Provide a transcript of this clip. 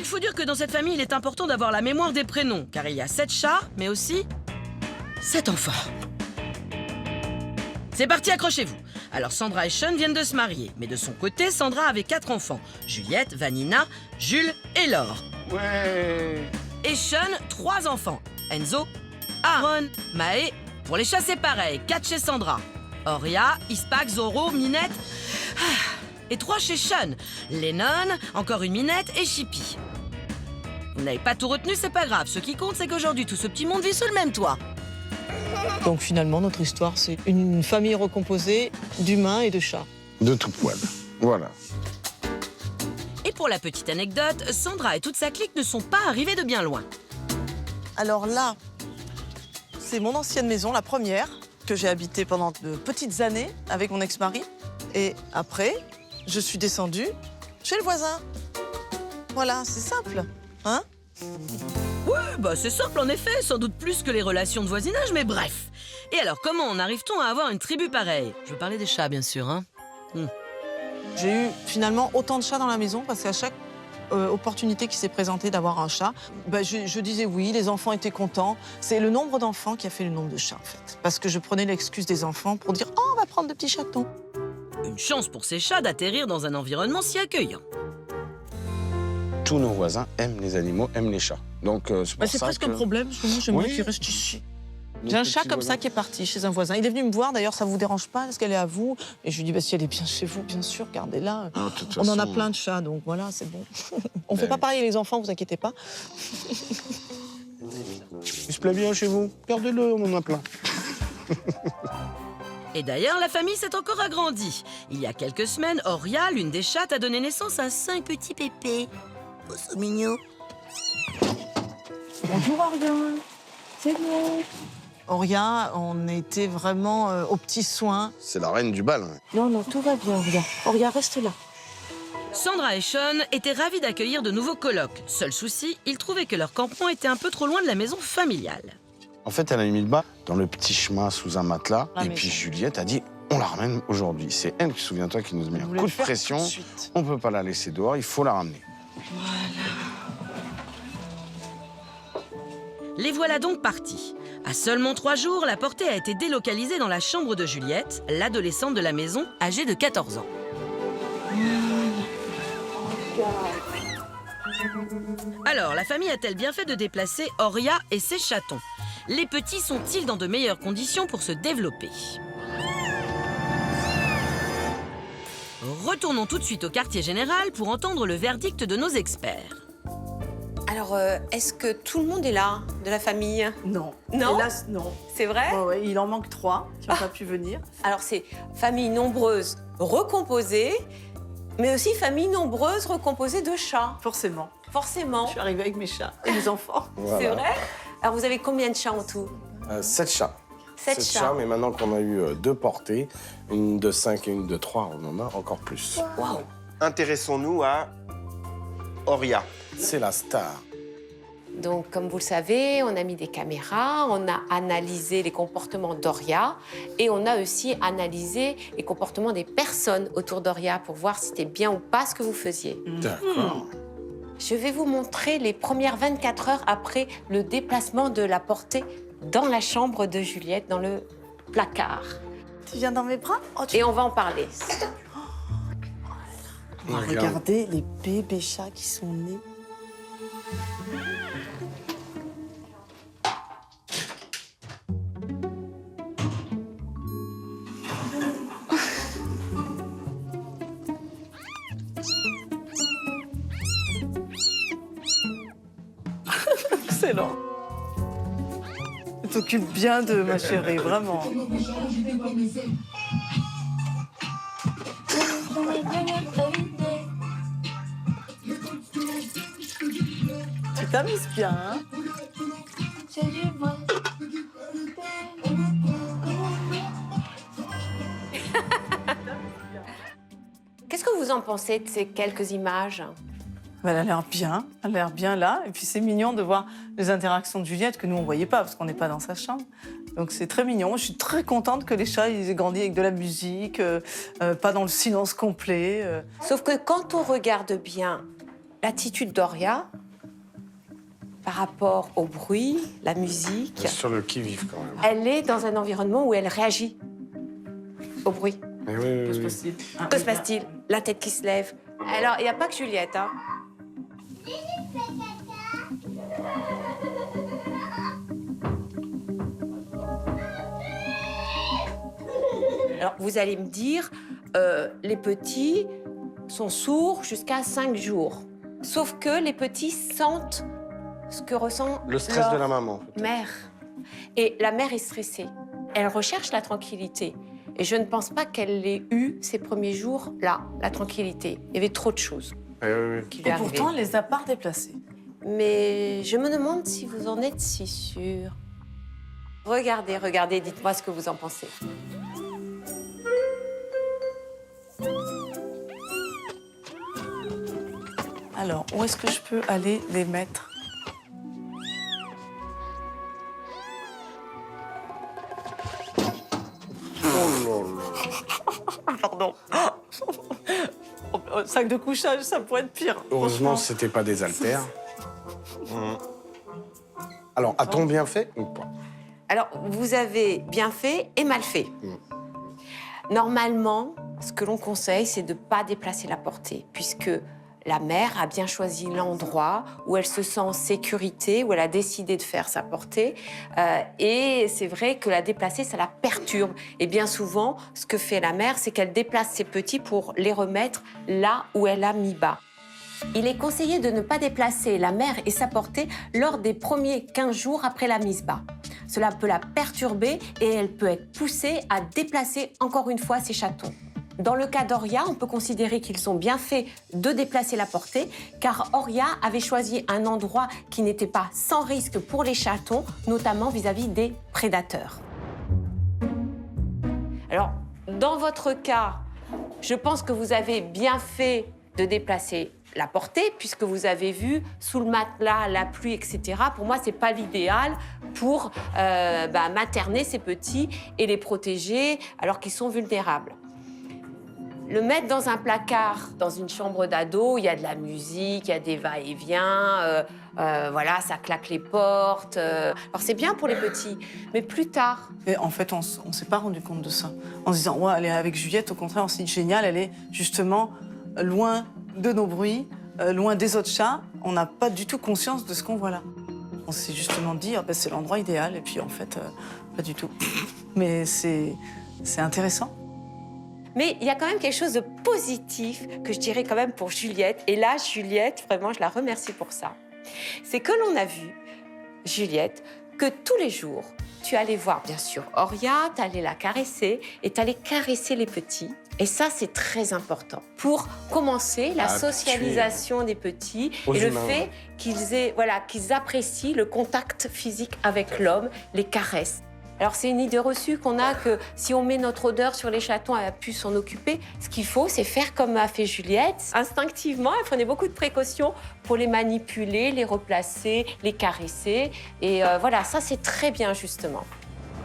Il faut dire que dans cette famille, il est important d'avoir la mémoire des prénoms, car il y a 7 chats, mais aussi 7 enfants. C'est parti, accrochez-vous. Alors Sandra et Sean viennent de se marier, mais de son côté, Sandra avait 4 enfants. Juliette, Vanina, Jules et Laure. Ouais. Et Sean, 3 enfants. Enzo, Aaron, Maë. Pour les chats, c'est pareil, 4 chez Sandra. Oria, Ispac, Zoro, Minette. Et 3 chez Sean. Lennon, encore une Minette et Chippy. Vous n'avez pas tout retenu, c'est pas grave. Ce qui compte, c'est qu'aujourd'hui, tout ce petit monde vit sous le même toit. Donc finalement, notre histoire, c'est une famille recomposée d'humains et de chats. De tout poil. Voilà. Et pour la petite anecdote, Sandra et toute sa clique ne sont pas arrivés de bien loin. Alors là, c'est mon ancienne maison, la première, que j'ai habitée pendant de petites années avec mon ex-mari. Et après, je suis descendue chez le voisin. Voilà, c'est simple, hein? Ouais, bah c'est simple en effet, sans doute plus que les relations de voisinage, mais bref. Et alors, comment en arrive-t-on à avoir une tribu pareille? Je veux parler des chats, bien sûr, hein. J'ai eu finalement autant de chats dans la maison parce qu'à chaque opportunité qui s'est présentée d'avoir un chat, bah, je disais oui, les enfants étaient contents. C'est le nombre d'enfants qui a fait le nombre de chats, en fait. Parce que je prenais l'excuse des enfants pour dire « Oh, on va prendre de petits chatons ». Une chance pour ces chats d'atterrir dans un environnement si accueillant. Tous nos voisins aiment les animaux, aiment les chats. Donc c'est pour C'est ça presque que... un problème, parce que moi, j'aimerais Oui. qu'il reste ici. nos J'ai un petits chat comme ça voisins. qui est parti chez un voisin. Il est venu me voir, d'ailleurs, ça vous dérange pas? Est-ce qu'elle est à vous? Et je lui dis, bah, si elle est bien chez vous, bien sûr, gardez-la. Ah, de toute On en a façon, plein de chats, donc voilà, c'est bon. On fait Ben pas oui. pareil les enfants, vous inquiétez pas. Il se plaît bien chez vous. Gardez-le, on en a plein. Et d'ailleurs, la famille s'est encore agrandie. Il y a quelques semaines, Oria, l'une des chattes, a donné naissance à 5 petits pépés. Oh, c'est mignon. Bonjour Orion, c'est bon. Oria, on était vraiment aux petits soins. C'est la reine du bal. Hein. Non, non, tout va bien, Oria. Oria, reste là. Sandra et Sean étaient ravis d'accueillir de nouveaux colocs. Seul souci, ils trouvaient que leur campement était un peu trop loin de la maison familiale. En fait, elle a mis le bas dans le petit chemin sous un matelas. Ah, et mais puis ça. Juliette a dit, on la ramène aujourd'hui. C'est elle, souviens-toi, qui nous a mis On un voulait coup le de faire pression. tout de suite. On peut pas la laisser dehors, il faut la ramener. Les voilà donc partis. À seulement 3 jours, la portée a été délocalisée dans la chambre de Juliette, l'adolescente de la maison, âgée de 14 ans. Alors, la famille a-t-elle bien fait de déplacer Oria et ses chatons? Les petits sont-ils dans de meilleures conditions pour se développer? Retournons tout de suite au quartier général pour entendre le verdict de nos experts. Alors, est-ce que tout le monde est là, de la famille? Non. Non? Hélas, non. C'est vrai? Oh, ouais, il en manque 3 qui n'ont pas pu venir. Alors, c'est famille nombreuse recomposée, mais aussi famille nombreuse recomposée de chats. Forcément. Forcément. Je suis arrivée avec mes chats et mes enfants. C'est vrai? Alors, vous avez combien de chats en tout? 7 chats. 7 chats. mais maintenant qu'on a eu 2 portées, une de 5 et une de 3, on en a encore plus. Waouh! Intéressons-nous à Oria. C'est la star. Donc, comme vous le savez, on a mis des caméras, on a analysé les comportements d'Oria et on a aussi analysé les comportements des personnes autour d'Oria pour voir si c'était bien ou pas ce que vous faisiez. D'accord. Je vais vous montrer les premières 24 heures après le déplacement de la portée dans la chambre de Juliette, dans le placard. Tu viens dans mes bras? Oh, Et on va en parler. On va regarder les bébés chats qui sont nés. Excellent. Tu t'occupes bien de ma chérie, vraiment. Tu t'amuses bien, hein? Qu'est-ce que vous en pensez de ces quelques images? Elle a l'air bien là. Et puis c'est mignon de voir les interactions de Juliette que nous on voyait pas parce qu'on n'est pas dans sa chambre. Donc c'est très mignon. Je suis très contente que les chats ils aient grandi avec de la musique, pas dans le silence complet. Sauf que quand on regarde bien l'attitude d'Oria par rapport au bruit, la musique, C'est sur le qui-vive quand même. elle est dans un environnement où elle réagit au bruit. Mais oui, Que se oui, oui. passe-t-il Que se passe-t-il? La tête qui se lève. Alors, il n'y a pas que Juliette, hein. Alors, vous allez me dire, les petits sont sourds jusqu'à 5 jours. Sauf que les petits sentent ce que ressent Le stress leur de la maman. peut-être. mère. Et la mère est stressée. Elle recherche la tranquillité. Et je ne pense pas qu'elle l'ait eu ces premiers jours, là, la tranquillité. Il y avait trop de choses Oui, oui, oui. qui lui Et arrivaient. pourtant, elle les a pas déplacés. Mais je me demande si vous en êtes si sûr. Regardez, regardez, dites-moi ce que vous en pensez. Alors, où est-ce que je peux aller les mettre? Pardon. Sac de couchage, ça pourrait être pire. Heureusement, franchement. c'était pas des haltères. Alors, a-t-on bien fait ou pas? Alors, vous avez bien fait et mal fait. Normalement, ce que l'on conseille, c'est de ne pas déplacer la portée, puisque la mère a bien choisi l'endroit où elle se sent en sécurité, où elle a décidé de faire sa portée. Et c'est vrai que la déplacer, ça la perturbe. Et bien souvent, ce que fait la mère, c'est qu'elle déplace ses petits pour les remettre là où elle a mis bas. Il est conseillé de ne pas déplacer la mère et sa portée lors des premiers 15 jours après la mise bas. Cela peut la perturber et elle peut être poussée à déplacer encore une fois ses chatons. Dans le cas d'Oria, on peut considérer qu'ils ont bien fait de déplacer la portée, car Oria avait choisi un endroit qui n'était pas sans risque pour les chatons, notamment vis-à-vis des prédateurs. Alors, dans votre cas, je pense que vous avez bien fait de déplacer la portée, puisque vous avez vu sous le matelas, la pluie, etc. Pour moi, c'est pas l'idéal pour materner ces petits et les protéger alors qu'ils sont vulnérables. Le mettre dans un placard, dans une chambre d'ado, il y a de la musique, il y a des va-et-vient, voilà, ça claque les portes. Alors c'est bien pour les petits, mais plus tard. Et en fait, on ne s'est pas rendu compte de ça. En se disant, ouais, elle est avec Juliette, au contraire, on s'est dit, génial, elle est justement loin de nos bruits, loin des autres chats. On n'a pas du tout conscience de ce qu'on voit là. On s'est justement dit, ah ben, c'est l'endroit idéal, et puis en fait, pas du tout. Mais c'est intéressant. Mais il y a quand même quelque chose de positif que je dirais quand même pour Juliette. Et là, Juliette, vraiment, je la remercie pour ça. C'est que l'on a vu, Juliette, que tous les jours, tu allais voir, bien sûr, Oria, tu allais la caresser et tu allais caresser les petits. Et ça, c'est très important pour commencer la Habituer. socialisation des petits Aux et le humains, fait qu'ils apprécient le contact physique avec l'homme, les caresses. Alors, c'est une idée reçue qu'on a que si on met notre odeur sur les chatons, elle a pu s'en occuper. Ce qu'il faut, c'est faire comme a fait Juliette. Instinctivement, elle prenait beaucoup de précautions pour les manipuler, les replacer, les caresser. Et voilà, ça, c'est très bien, justement.